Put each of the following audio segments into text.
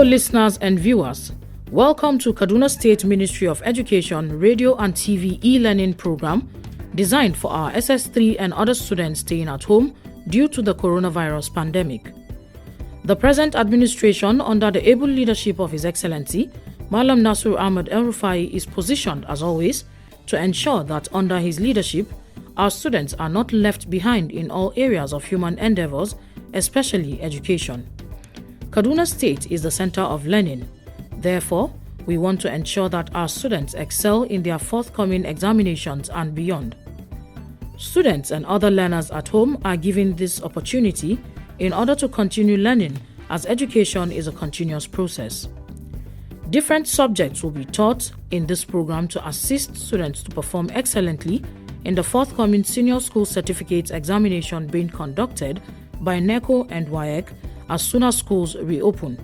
listeners and viewers. Welcome to Kaduna State Ministry of Education Radio and TV e-learning program designed for our SS3 and other students staying at home due to the coronavirus pandemic. The present administration, under the able leadership of His Excellency, Malam Nasir Ahmed El-Rufai, is positioned, as always, to ensure that under his leadership, our students are not left behind in all areas of human endeavors, especially education. Kaduna State is the center of learning. Therefore, we want to ensure that our students excel in their forthcoming examinations and beyond. Students and other learners at home are given this opportunity in order to continue learning, as education is a continuous process. Different subjects will be taught in this program to assist students to perform excellently in the forthcoming Senior School Certificate examination being conducted by NECO and WAEC as soon as schools reopen.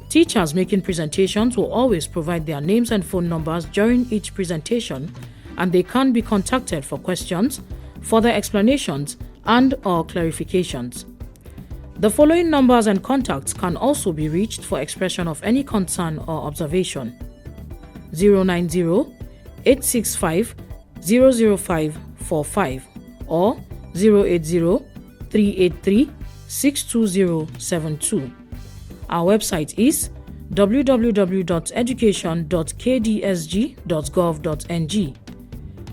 Teachers making presentations will always provide their names and phone numbers during each presentation, and they can be contacted for questions, further explanations, and/or clarifications. The following numbers and contacts can also be reached for expression of any concern or observation: 090-865-00545 or 080-383-62072. Our website is www.education.kdsg.gov.ng.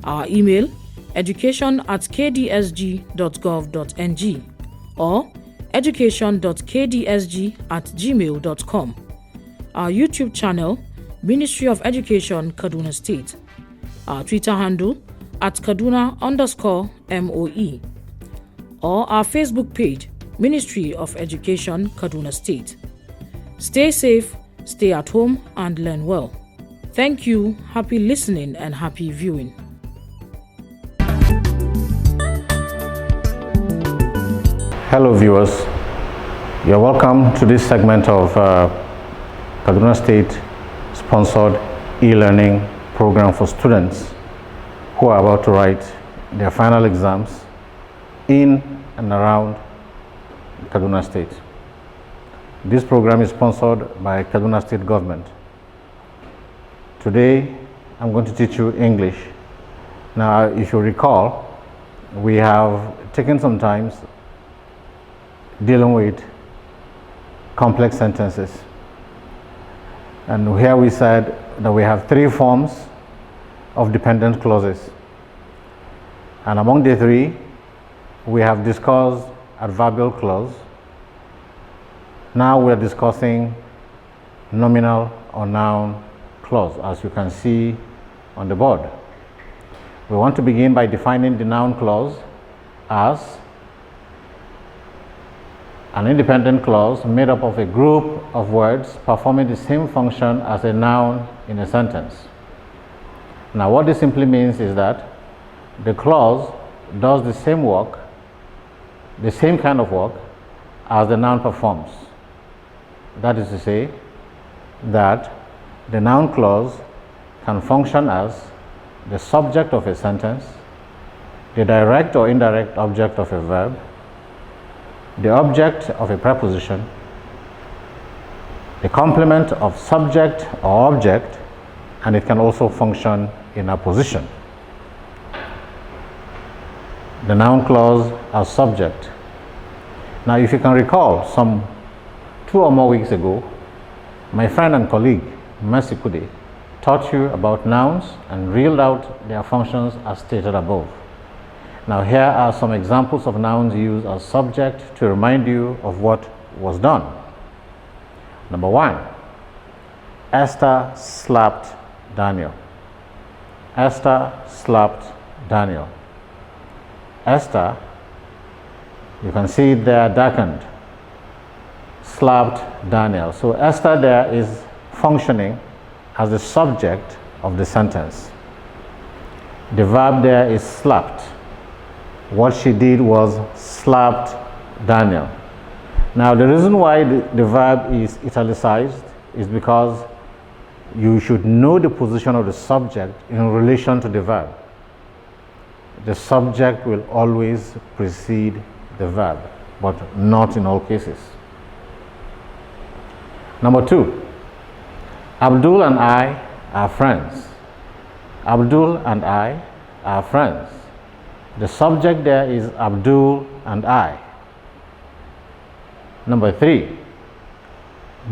Our email education@kdsg.gov.ng or education.kdsg@gmail.com. Our YouTube channel, Ministry of Education, Kaduna State. Our Twitter handle @Kaduna_MOE. Or our Facebook page, Ministry of Education, Kaduna State. Stay safe, stay at home, and learn well. Thank you, happy listening, and happy viewing. Hello viewers, you're welcome to this segment of Kaduna State sponsored e-learning program for students who are about to write their final exams in and around Kaduna State. This program is sponsored by Kaduna State government. Today I'm going to teach you English. Now, if you recall, we have taken some time dealing with complex sentences. And here we said that we have three forms of dependent clauses. And among the three, we have discussed adverbial clause. Now we're discussing nominal or noun clause, as you can see on the board. We want to begin by defining the noun clause as an independent clause made up of a group of words performing the same function as a noun in a sentence. Now, what this simply means is that the clause does the same work, the same kind of work as the noun performs. That is to say that the noun clause can function as the subject of a sentence, the direct or indirect object of a verb, the object of a preposition, the complement of subject or object, and it can also function in a position. The noun clause as subject. Now, if you can recall, some 2 or more weeks ago, my friend and colleague, Mercy Kude, taught you about nouns and reeled out their functions as stated above. Now, here are some examples of nouns used as subject to remind you of what was done. Number 1, Esther slapped Daniel. Esther slapped Daniel. Esther, you can see it there darkened, slapped Daniel. So Esther there is functioning as the subject of the sentence. The verb there is slapped. What she did was slapped Daniel. Now, the reason why the verb is italicized is because you should know the position of the subject in relation to the verb. The subject will always precede the verb, but not in all cases. Number 2, Abdul and I are friends. Abdul and I are friends. The subject there is Abdul and I. Number 3,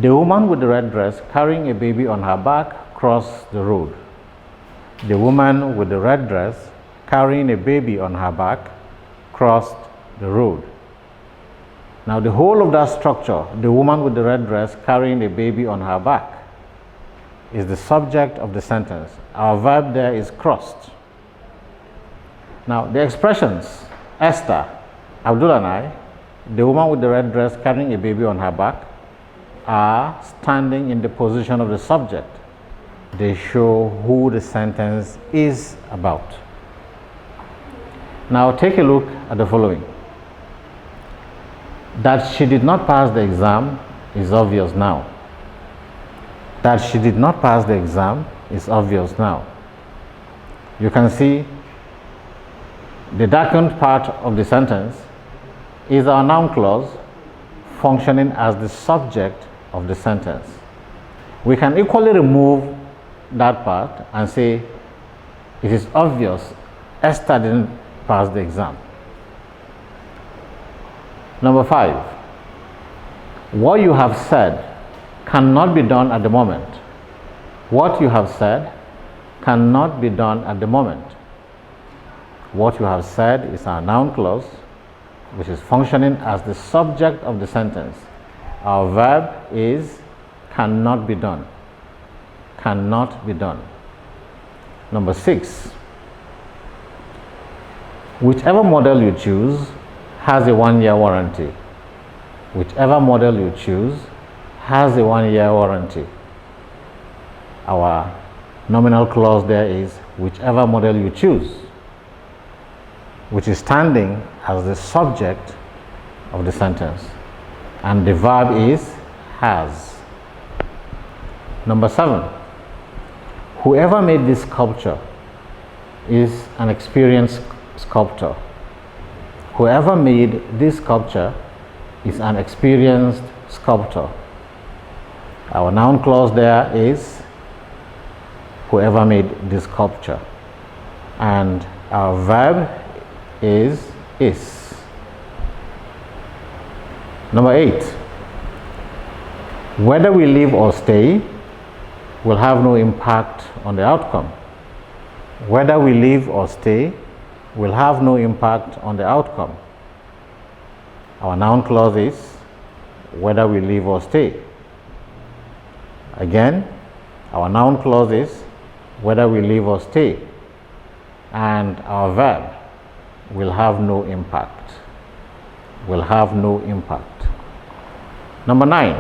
the woman with the red dress carrying a baby on her back crossed the road. The woman with the red dress carrying a baby on her back crossed the road. Now the whole of that structure, the woman with the red dress carrying a baby on her back, is the subject of the sentence. Our verb there is crossed. Now the expressions Esther, Abdul and I, the woman with the red dress carrying a baby on her back, are standing in the position of the subject. They show who the sentence is about. Now take a look at the following. That she did not pass the exam is obvious now. That she did not pass the exam is obvious now. You can see the darkened part of the sentence is our noun clause functioning as the subject of the sentence. We can equally remove that part and say it is obvious Esther didn't pass the exam. Number 5, what you have said cannot be done at the moment. What you have said cannot be done at the moment. What you have said is our noun clause, which is functioning as the subject of the sentence. Our verb is cannot be done. Cannot be done. Number 6, whichever model you choose has a 1-year warranty. Whichever model you choose has a 1-year warranty. Our nominal clause there is whichever model you choose, which is standing as the subject of the sentence, and the verb is has. Number 7, whoever made this sculpture is an experienced sculptor. Whoever made this sculpture is an experienced sculptor. Our noun clause there is whoever made this sculpture, and our verb is. Number 8, whether we leave or stay will have no impact on the outcome. Whether we leave or stay will have no impact on the outcome. Our noun clause is whether we leave or stay. Again, our noun clause is whether we leave or stay, and our verb will have no impact. Will have no impact. Number 9,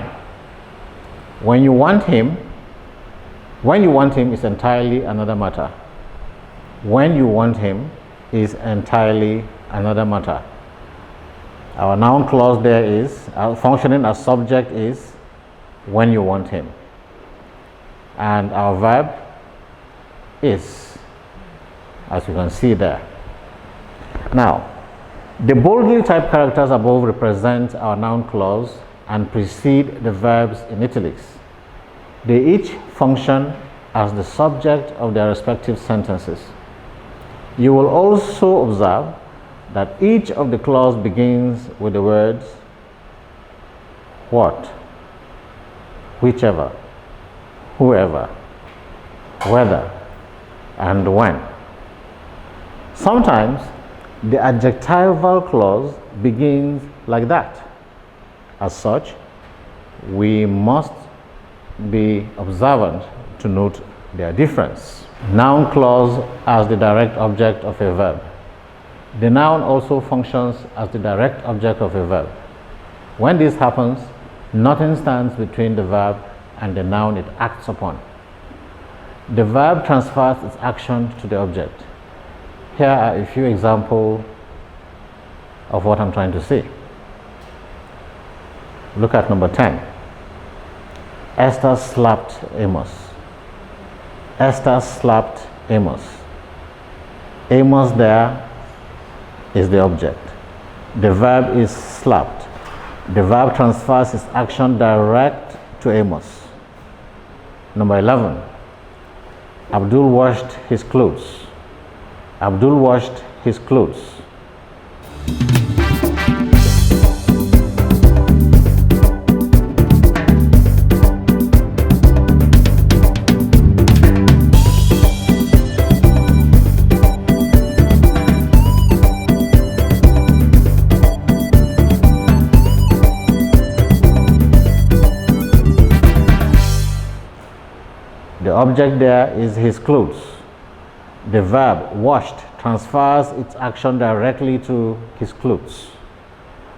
when you want him is entirely another matter. When you want him is entirely another matter. Our noun clause there is functioning as subject is when you want him, and our verb is, as you can see there. Now, the boldly typed characters above represent our noun clause and precede the verbs in italics. They each function as the subject of their respective sentences. You will also observe that each of the clause begins with the words what, whichever, whoever, whether, and when. Sometimes the adjectival clause begins like that. As such, we must be observant to note their difference. Noun clause as the direct object of a verb. The noun also functions as the direct object of a verb. When this happens, nothing stands between the verb and the noun it acts upon. The verb transfers its action to the object. Here are a few examples of what I'm trying to say. Look at number 10. Esther slapped Amos. Esther slapped Amos. Amos there is the object. The verb is slapped. The verb transfers its action direct to Amos. Number 11. Abdul washed his clothes. Abdul washed his clothes. The object there is his clothes. The verb washed transfers its action directly to his clothes.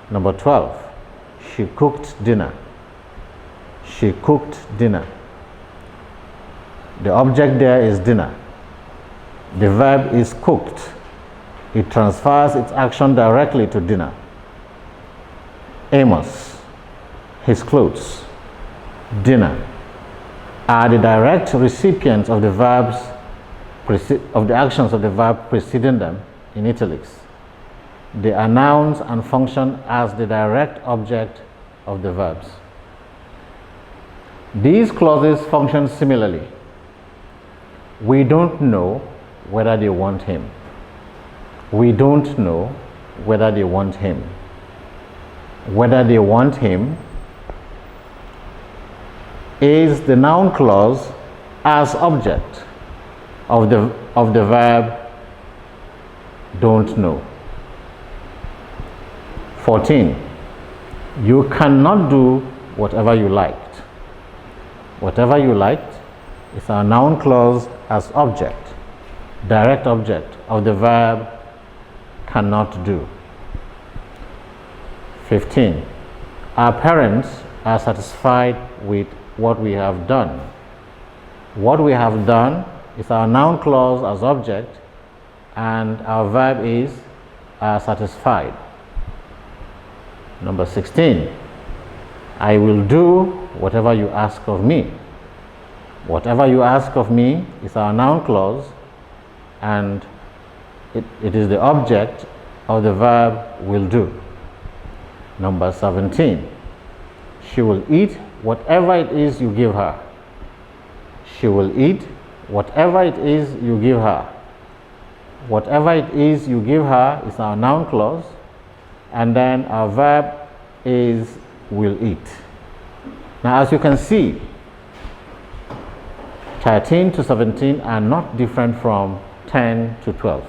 Number 12. She cooked dinner. She cooked dinner. The object there is dinner. The verb is cooked. It transfers its action directly to dinner. Amos, his clothes, dinner are the direct recipients of the verbs of the actions of the verb preceding them in italics. They are nouns and function as the direct object of the verbs. These clauses function similarly. We don't know whether they want him. We don't know whether they want him. Whether they want him is the noun clause as object of the verb don't know. 14. You cannot do whatever you liked. Whatever you liked is our noun clause as object, direct object of the verb cannot do. 15. Our parents are satisfied with what we have done. What we have done is our noun clause as object, and our verb is satisfied. Number 16. I will do whatever you ask of me. Whatever you ask of me is our noun clause, and it is the object of the verb will do. Number 17. She will eat whatever it is you give her. She will eat whatever it is you give her. Whatever it is you give her is our noun clause, and then our verb is will eat. Now, as you can see, 13 to 17 are not different from 10 to 12.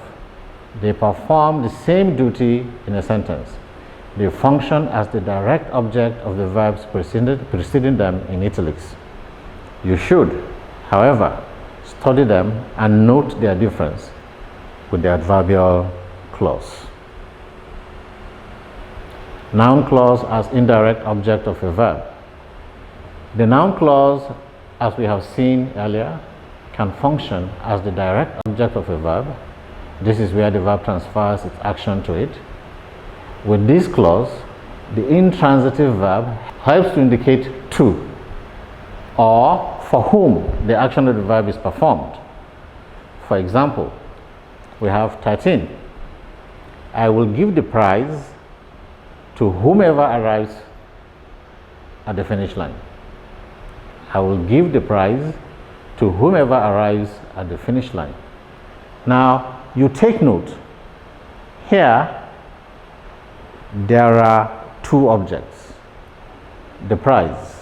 They perform the same duty in a sentence. They function as the direct object of the verbs preceding them in italics. You should, however, study them and note their difference with the adverbial clause. Noun clause as indirect object of a verb. The noun clause, as we have seen earlier, can function as the direct object of a verb. This is where the verb transfers its action to it. With this clause, the intransitive verb helps to indicate to or for whom the action of the verb is performed. For example, we have 13. I will give the prize to whomever arrives at the finish line. I will give the prize to whomever arrives at the finish line. Now, you take note. Here, there are two objects. The prize,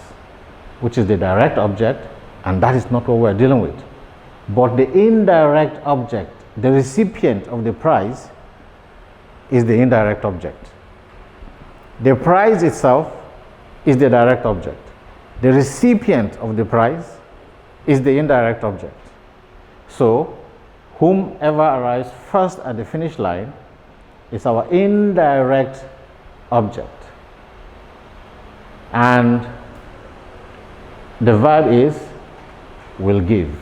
which is the direct object, and that is not what we're dealing with. But the indirect object, the recipient of the prize, is the indirect object. The prize itself is the direct object. The recipient of the prize is the indirect object. So, whomever arrives first at the finish line is our indirect object. And the verb is will give.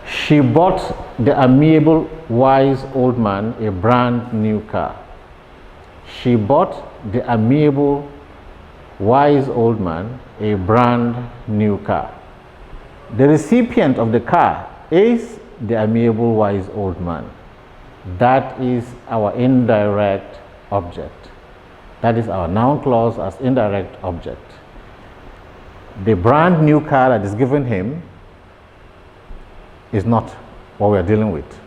She bought the amiable, wise old man a brand new car. She bought the amiable, wise old man a brand new car. The recipient of the car is the amiable, wise old man. That is our indirect object. That is our noun clause as indirect object. The brand new car that is given him is not what we are dealing with.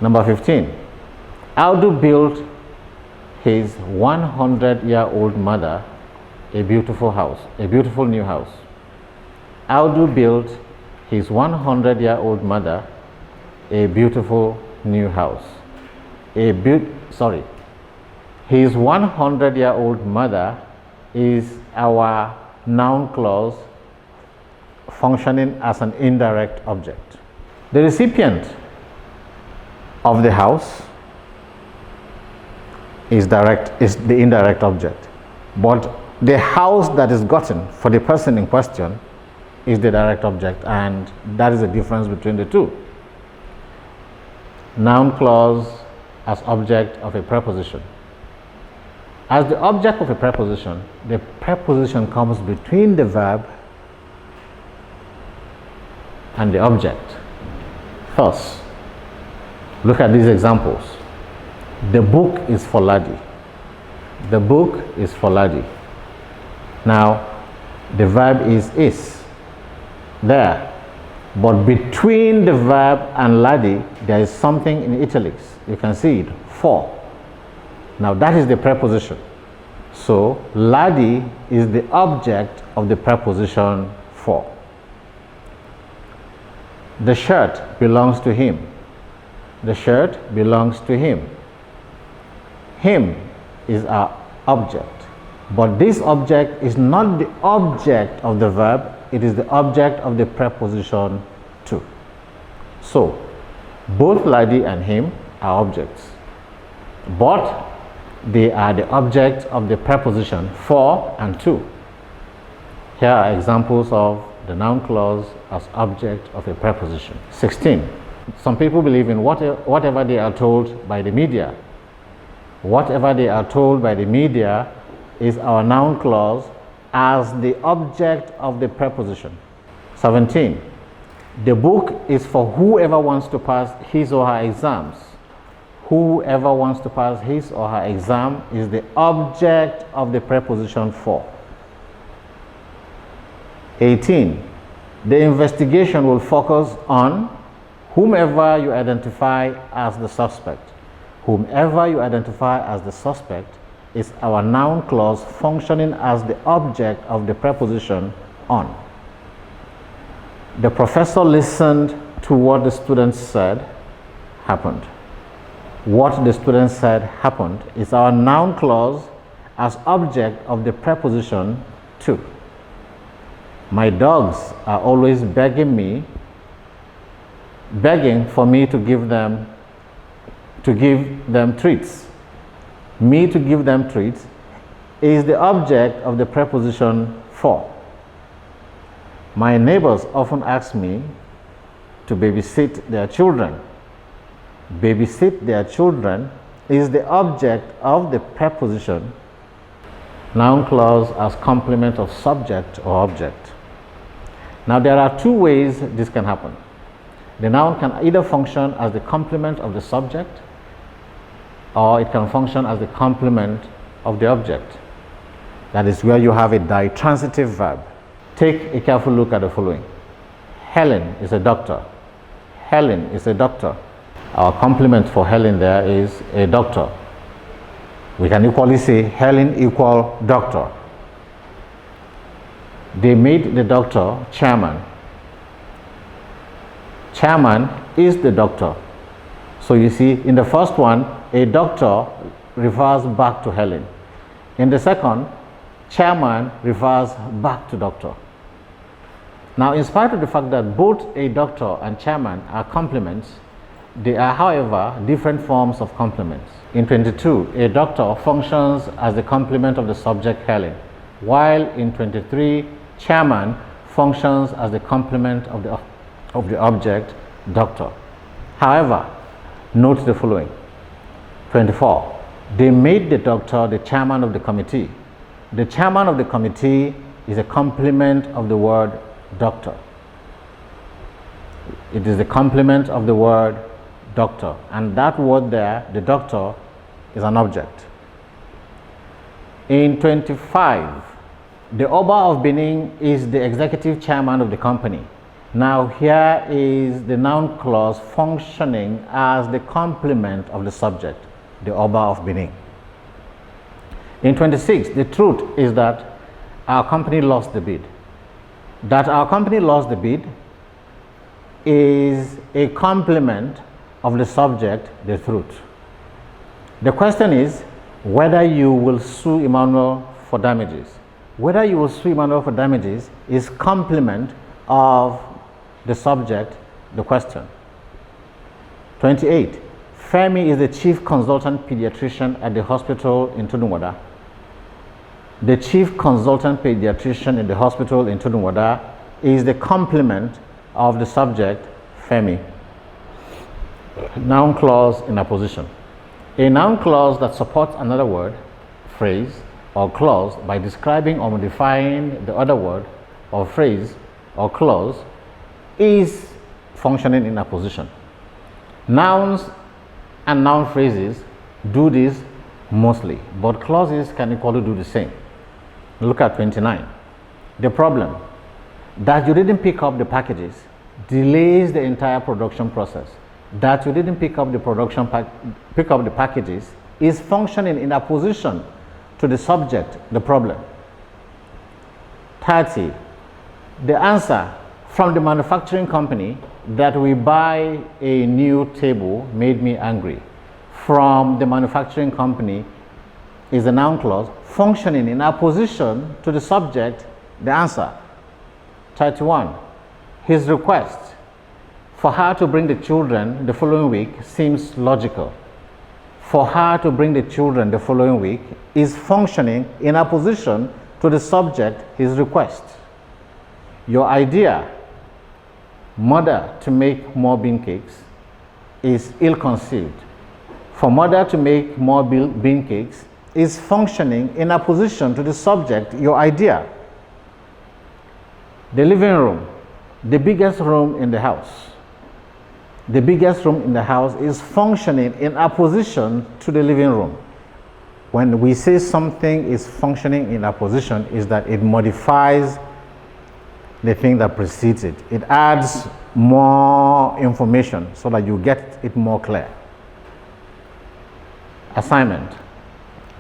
Number 15. Abdul built his 100-year-old mother a beautiful house, a beautiful new house. Abdul built his 100-year-old mother a beautiful new house. His 100-year-old mother is our noun clause functioning as an indirect object. The recipient of the house is the indirect object, but the house that is gotten for the person in question is the direct object, and that is the difference between the two. Noun clause as object of a preposition. As the object of a preposition, the preposition comes between the verb and the object. First, look at these examples. The book is for Ladi. The book is for Ladi. Now, the verb is there. But between the verb and Ladi, there is something in italics. You can see it, for. Now, that is the preposition. So, Ladi is the object of the preposition for. The shirt belongs to him. The shirt belongs to him. Him is our object. But this object is not the object of the verb, it is the object of the preposition to. So, both Ladi and him are objects, but they are the object of the preposition for and to. Here are examples of the noun clause as object of a preposition. 16. Some people believe in whatever they are told by the media. Whatever they are told by the media is our noun clause as the object of the preposition. 17. The book is for whoever wants to pass his or her exams. Whoever wants to pass his or her exam is the object of the preposition for. 18. The investigation will focus on whomever you identify as the suspect. Whomever you identify as the suspect is our noun clause functioning as the object of the preposition on. The professor listened to what the students said happened. What the students said happened is our noun clause as object of the preposition to. My dogs are always begging for me to give them treats. Me to give them treats is the object of the preposition for. My neighbors often ask me to babysit their children. Babysit their children is the object of the preposition. Noun clause as complement of subject or object. Now there are two ways this can happen. The noun can either function as the complement of the subject, or it can function as the complement of the object. That is where you have a ditransitive verb. Take a careful look at the following. Helen is a doctor. Helen is a doctor. Our complement for Helen there is a doctor. We can equally say Helen equal doctor. They made the doctor chairman. Chairman is the doctor. So you see, in the first one, a doctor refers back to Helen. In the second, chairman refers back to doctor. Now, in spite of the fact that both a doctor and chairman are complements, they are, however, different forms of complements. In 22, a doctor functions as the complement of the subject Helen, while in 23, chairman functions as the complement of the object doctor. However, note the following. 24. They made the doctor the chairman of the committee. The chairman of the committee is a complement of the word doctor. It is the complement of the word doctor, and that word there, the doctor, is an object. In 25, The Oba of Benin is the executive chairman of the company. Now here is the noun clause functioning as the complement of the subject, the Oba of Benin. In 26, the truth is that our company lost the bid. That our company lost the bid is a complement of the subject, the truth. The question is whether you will sue Emmanuel for damages. Whether you will sue Emmanuel for damages is complement of the subject, the question. 28. Femi is the chief consultant pediatrician at the hospital in Tudunwada. The chief consultant pediatrician in the hospital in Tudunwada is the complement of the subject, Femi. Noun clause in apposition. A noun clause that supports another word, phrase, or clause by describing or modifying the other word or phrase or clause is functioning in apposition. Nouns and noun phrases do this mostly, but clauses can equally do the same. Look at 29. The problem that you didn't pick up the packages delays the entire production process. That you didn't pick up the packages is functioning in apposition to the subject, the problem. 30. The answer from the manufacturing company that we buy a new table made me angry. From the manufacturing company is a noun clause functioning in apposition to the subject, the answer. 31. His request for her to bring the children the following week seems logical. For her to bring the children the following week is functioning in opposition to the subject, his request. Your idea, mother to make more bean cakes, is ill-conceived. For mother to make more bean cakes is functioning in opposition to the subject, your idea. The living room, the biggest room in the house. The biggest room in the house is functioning in opposition to the living room. When we say something is functioning in opposition, is that it modifies the thing that precedes it. It adds more information so that you get it more clear. Assignment.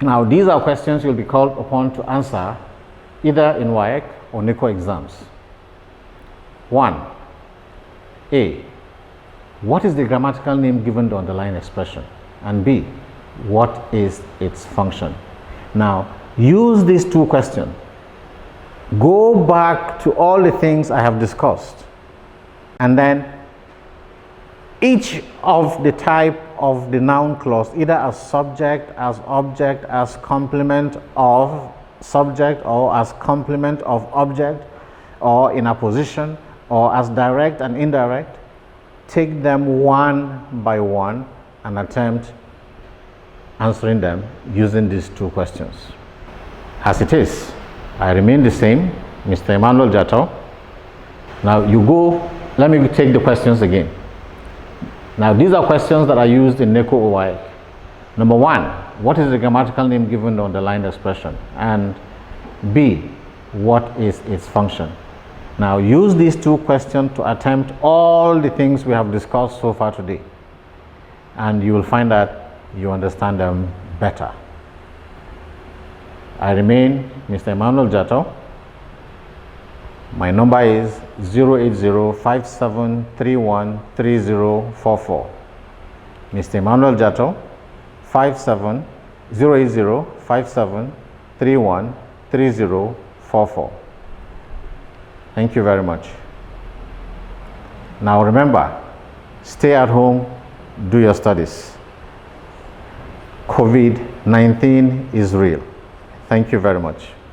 Now, these are questions you'll be called upon to answer either in WAEC or NICO exams. 1. A. What is the grammatical name given to underlying expression? And B. What is its function? Now, use these two questions. Go back to all the things I have discussed, and then each of the type of the noun clause, either as subject, as object, as complement of subject, or as complement of object, or in apposition, or as direct and indirect, take them one by one and attempt answering them using these two questions. As it is, I remain the same, Mr. Emmanuel Jato. Now you go, let me take the questions again. Now these are questions that are used in NECO OI. Number 1, what is the grammatical name given to underlined expression? And B, what is its function? Now use these two questions to attempt all the things we have discussed so far today, and you will find that you understand them better. I remain Mr. Emmanuel Jato. My number is 08057313044. Mr. Emmanuel Jato, 08057313044. Thank you very much. Now remember, stay at home, do your studies. COVID-19 is real. Thank you very much.